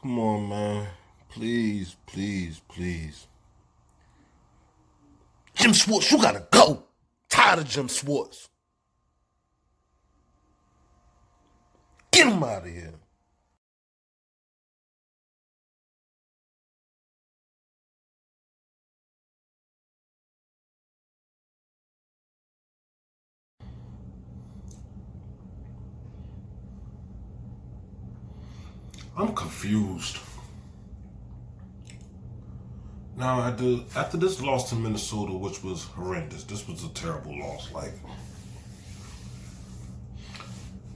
Come on, man. Please, please, please. Jim Schwartz, you gotta go. Tired of Jim Schwartz. Get him out of here. I'm confused. Now, after this loss to Minnesota, which was horrendous, this was a terrible loss. Like,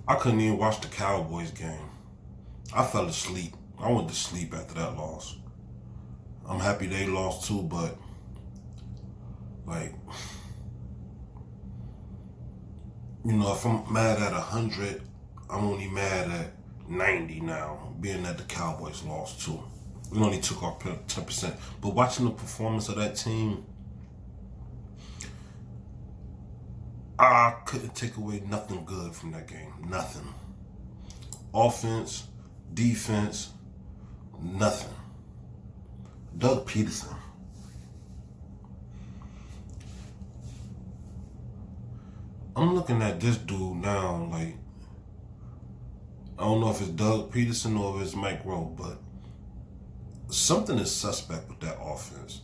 I couldn't even watch the Cowboys game. I fell asleep. I went to sleep after that loss. I'm happy they lost too, but like, if I'm mad at 100, I'm only mad at 90 now, being that the Cowboys lost too. We only took off 10%. But watching the performance of that team, I couldn't take away nothing good from that game. Nothing. Offense, defense, nothing. Doug Peterson. I'm looking at this dude now, like, I don't know if it's Doug Peterson or if it's Mike Rowe, but something is suspect with that offense.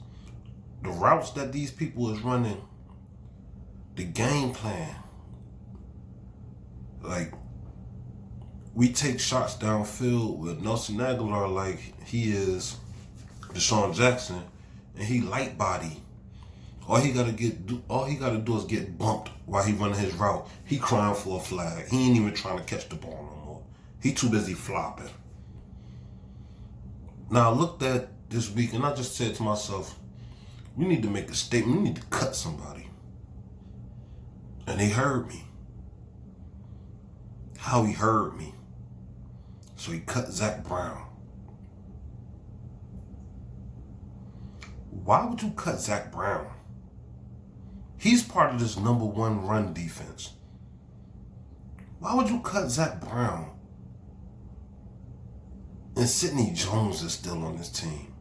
The routes that these people is running, the game plan. Like, we take shots downfield with Nelson Aguilar like he is Deshaun Jackson, and he light body. All he gotta do is get bumped while he running his route. He crying for a flag. He ain't even trying to catch the ball no more. He too busy flopping. Now I looked at this week and I just said to myself, we need to make a statement. We need to cut somebody. And he heard me. How he heard me. So he cut Zack Brown. Why would you cut Zack Brown? He's part of this #1 run defense. Why would you cut Zack Brown? And Sidney Jones is still on this team.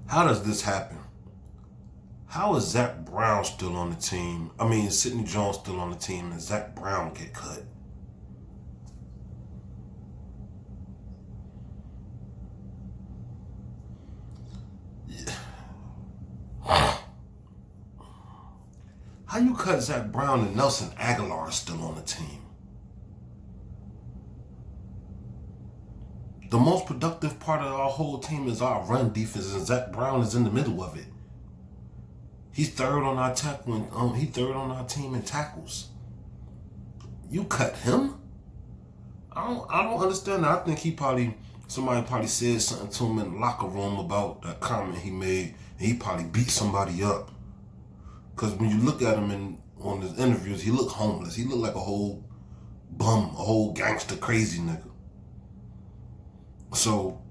How does this happen? How is Zack Brown still on the team? I mean, Sidney Jones still on the team and Zack Brown get cut? How you cut Zack Brown and Nelson Aguilar is still on the team? The most productive part of our whole team is our run defense, and Zack Brown is in the middle of it. He's third on our tackling. He's third on our team in tackles. You cut him? I don't understand that. I think somebody probably said something to him in the locker room about that comment he made, and he probably beat somebody up. Because when you look at him on his interviews, he looked homeless. He looked like a whole bum, a whole gangster crazy nigga. So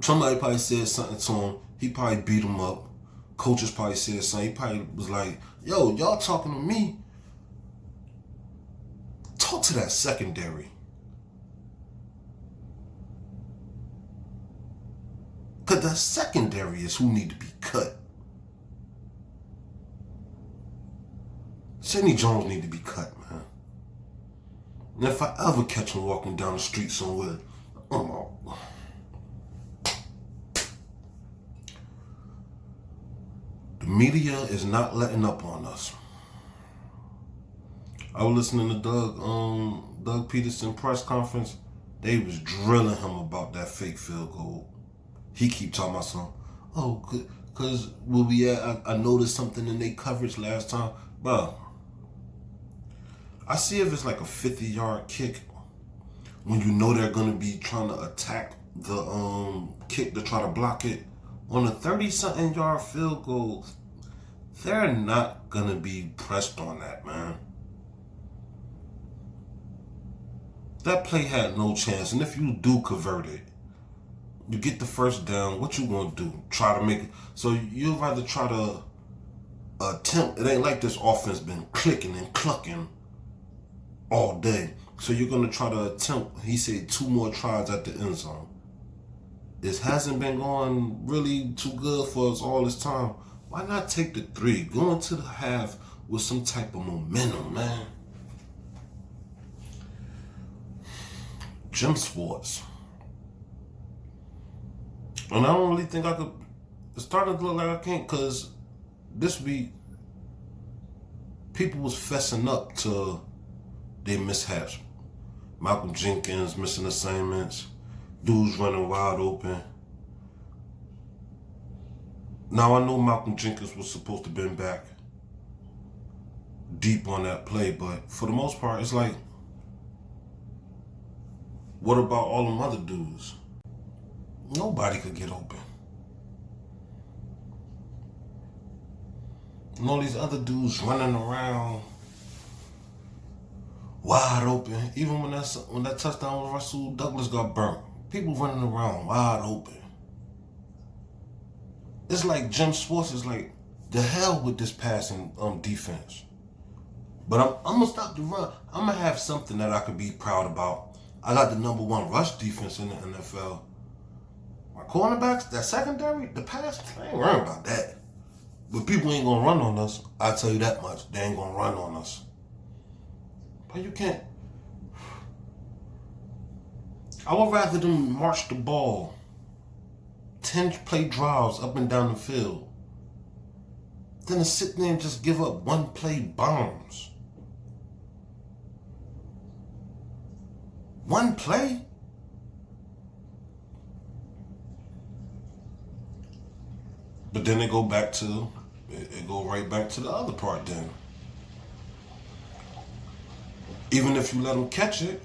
somebody probably said something to him. He probably beat him up. Coaches probably said something. He probably was like, yo, y'all talking to me? Talk to that secondary. Because the secondary is who need to be cut. Sidney Jones need to be cut, man. And if I ever catch him walking down the street somewhere, I'm out. The media is not letting up on us. I was listening to Doug Peterson press conference. They was drilling him about that fake field goal. He keep talking about something. Oh, because where we at, I noticed something in their coverage last time. Bro, I see if it's like a 50-yard kick when you know they're going to be trying to attack the kick to try to block it. On a 30-something yard field goal, they're not going to be pressed on that, man. That play had no chance, and if you do convert it, you get the first down, what you going to do? Try to make it. So you'd rather try to attempt. It ain't like this offense been clicking and clucking all day. So you're going to try to attempt, he said, 2 more tries at the end zone. This hasn't been going really too good for us all this time. Why not take the 3? Go into the half with some type of momentum, man. Gym sports. And I don't really think I could. It's starting to look like I can't, because this week people was fessing up to their mishaps. Malcolm Jenkins missing assignments, dudes running wide open. Now I know Malcolm Jenkins was supposed to been back deep on that play, but for the most part, it's like, what about all them other dudes? Nobody could get open. And all these other dudes running around wide open. Even when that touchdown with Russell Douglas got burnt, people running around wide open. It's like gym sports is like, the hell with this passing defense. But I'm gonna stop the run. I'm gonna have something that I could be proud about. I got the #1 rush defense in the NFL. My cornerbacks, that secondary, the pass, I ain't worried about that. But people ain't gonna run on us. I tell you that much. They ain't gonna run on us. But you can't. I would rather them march the ball 10 play drives up and down the field than to sit there and just give up 1 play bombs. 1 play? But then it go right back to the other part then. Even if you let them catch it,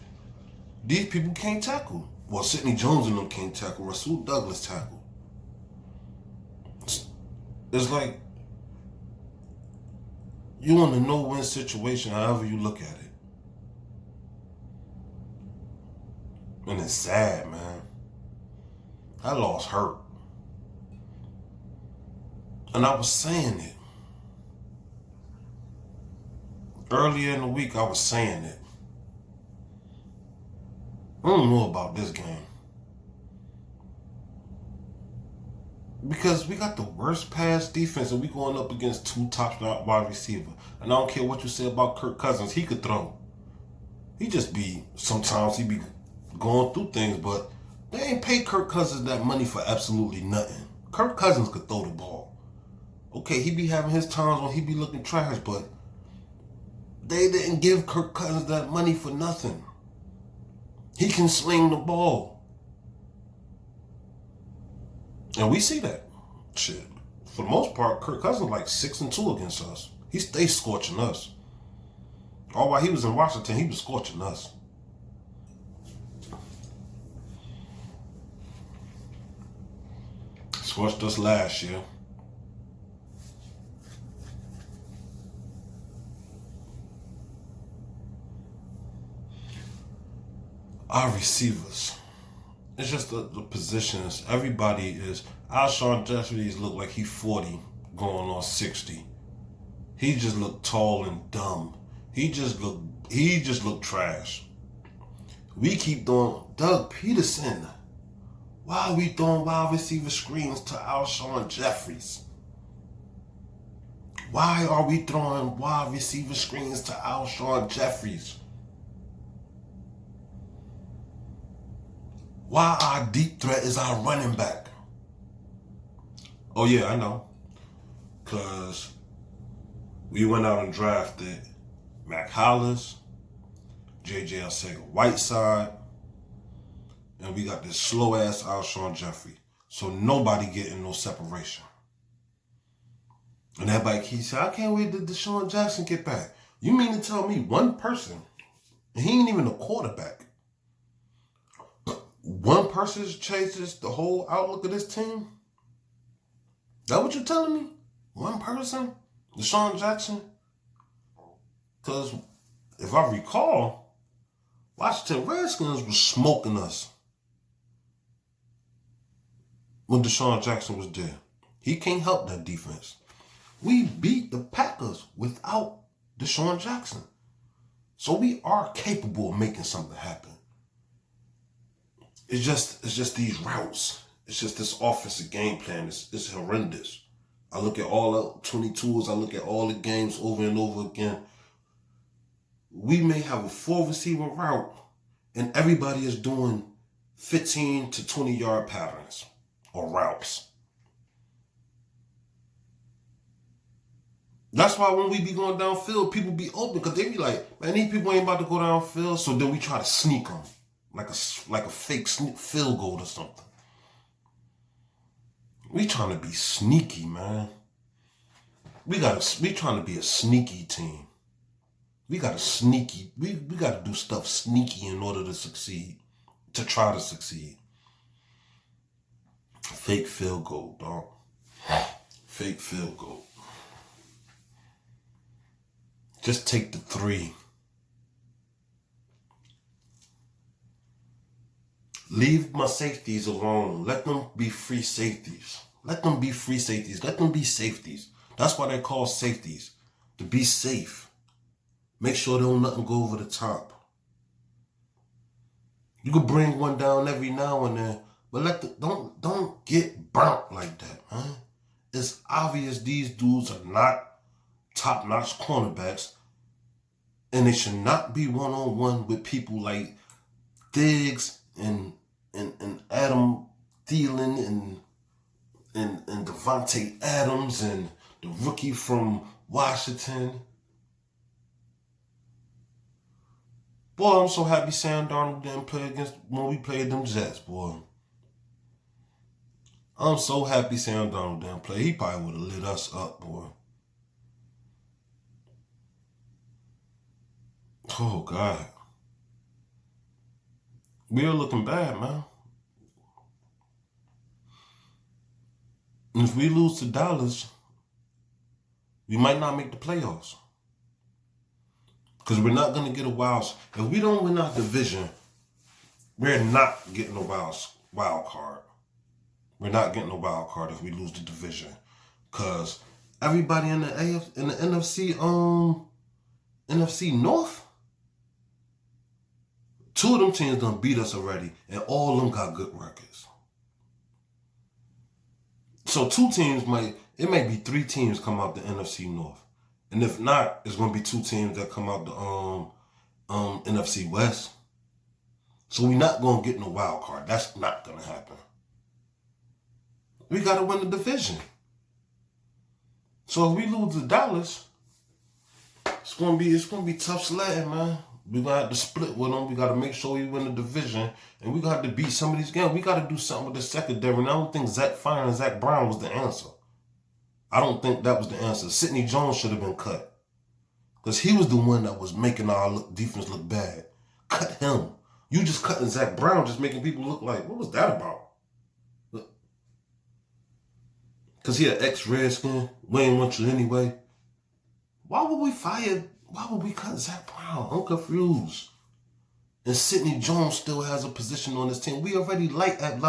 these people can't tackle. Well, Sidney Jones and them can't tackle. Russell Douglas tackle. It's like, you in a no-win situation however you look at it. And it's sad, man. That loss hurt. And I was saying it. Earlier in the week, I was saying it. I don't know about this game. Because we got the worst pass defense and we going up against 2 top wide receivers. And I don't care what you say about Kirk Cousins, he could throw. Sometimes he be going through things, but they ain't pay Kirk Cousins that money for absolutely nothing. Kirk Cousins could throw the ball. Okay, he be having his times when he be looking trash, but they didn't give Kirk Cousins that money for nothing. He can sling the ball. And we see that. Shit. For the most part, Kirk Cousins like 6-2 against us. He stays scorching us. All while he was in Washington, he was scorching us. Scorched us last year. Our receivers. It's just the positions. Everybody is. Alshon Jeffries look like he's 40 going on 60. He just looked tall and dumb. He just looked trash. We keep doing Doug Peterson. Why are we throwing wide receiver screens to Alshon Jeffries? Why are we throwing wide receiver screens to Alshon Jeffries? Why our deep threat is our running back? Oh yeah, I know. Because we went out and drafted Mac Hollins, J.J. Arcega-Whiteside, and we got this slow-ass Alshon Jeffrey. So nobody getting no separation. And everybody keeps saying, I can't wait till Deshaun Jackson get back. You mean to tell me one person, and he ain't even a quarterback, one person changes the whole outlook of this team? That what you telling me? One person? Deshaun Jackson? Because if I recall, Washington Redskins was smoking us when Deshaun Jackson was there. He can't help that defense. We beat the Packers without Deshaun Jackson. So we are capable of making something happen. It's just these routes. It's just this offensive game plan. It's horrendous. I look at all the 22s. I look at all the games over and over again. We may have a 4-receiver route, and everybody is doing 15 to 20-yard patterns or routes. That's why when we be going downfield, people be open because they be like, man, these people ain't about to go downfield. So then we try to sneak them like a fake field goal or something. We trying to be sneaky, man. We trying to be a sneaky team. We got to do stuff sneaky in order to succeed, to try to succeed. Fake field goal, dog. Fake field goal. Just take the 3. Leave my safeties alone. Let them be free safeties. Let them be free safeties. Let them be safeties. That's why they're called safeties. To be safe. Make sure don't nothing go over the top. You could bring one down every now and then, but don't get burnt like that, man. It's obvious these dudes are not top-notch cornerbacks, and they should not be one-on-one with people like Diggs and Adam Thielen and Devontae Adams and the rookie from Washington. Boy, I'm so happy Sam Darnold didn't play when we played them Jets, boy. I'm so happy Sam Darnold didn't play. He probably would have lit us up, boy. Oh, God. We are looking bad, man. And if we lose to Dallas, we might not make the playoffs. Because we're not going to get a wild. If we don't win our division, we're not getting a wild card. We're not getting a wild card if we lose the division. Because everybody in the NFC North, 2 of them teams done beat us already, and all of them got good records. So 2 teams it may be 3 teams come out the NFC North. And if not, it's going to be 2 teams that come out the NFC West. So we're not going to get no wild card. That's not going to happen. We got to win the division. So if we lose to Dallas, it's going to be tough sledding, man. We're going to have to split with them. We got to make sure we win the division. And we got to beat some of these games. We got to do something with the secondary. And I don't think firing Zack Brown was the answer. I don't think that was the answer. Sidney Jones should have been cut. Because he was the one that was making our defense look bad. Cut him. You just cutting Zack Brown, just making people look like, what was that about? Because he an ex-Redskin. We ain't want you anyway. Why would we cut Zack Brown? I'm confused. And Sidney Jones still has a position on this team. We already like that.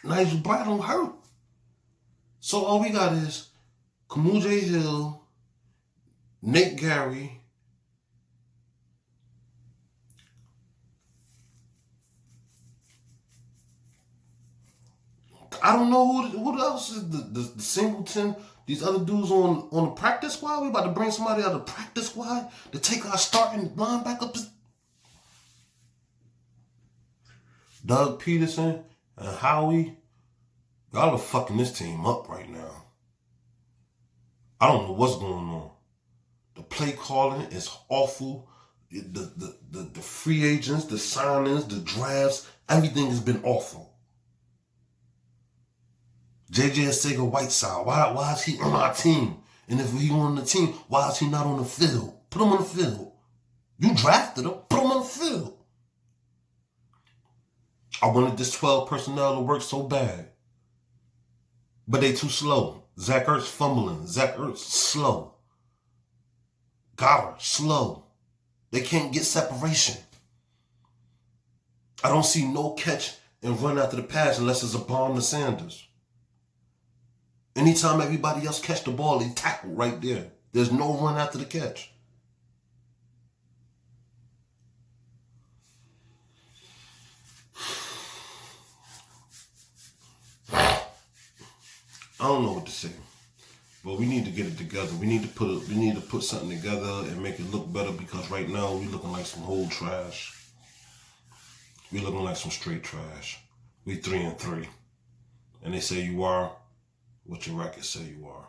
Nigel Bradley hurt. So all we got is Kamuje Hill, Nate Gary, I don't know who else is the Singleton. These other dudes on the practice squad. We about to bring somebody out of the practice squad to take our starting linebacker. Doug Peterson and Howie. Y'all are fucking this team up right now. I don't know what's going on. The play calling is awful. The free agents, the signings, the drafts, everything has been awful. JJ Arcega-Whiteside, why is he on our team? And if he on the team, why is he not on the field? Put him on the field. You drafted him, put him on the field. I wanted this 12 personnel to work so bad. But they too slow. Zach Ertz fumbling. Zach Ertz slow. Goddard slow. They can't get separation. I don't see no catch and run after the pass unless it's a bomb to Sanders. Anytime everybody else catch the ball, they tackle right there. There's no run after the catch. don't know what to say. But we need to get it together. We need to put something together and make it look better, because right now we looking like some whole trash. We looking like some straight trash. We 3-3. And they say you are what your records say you are.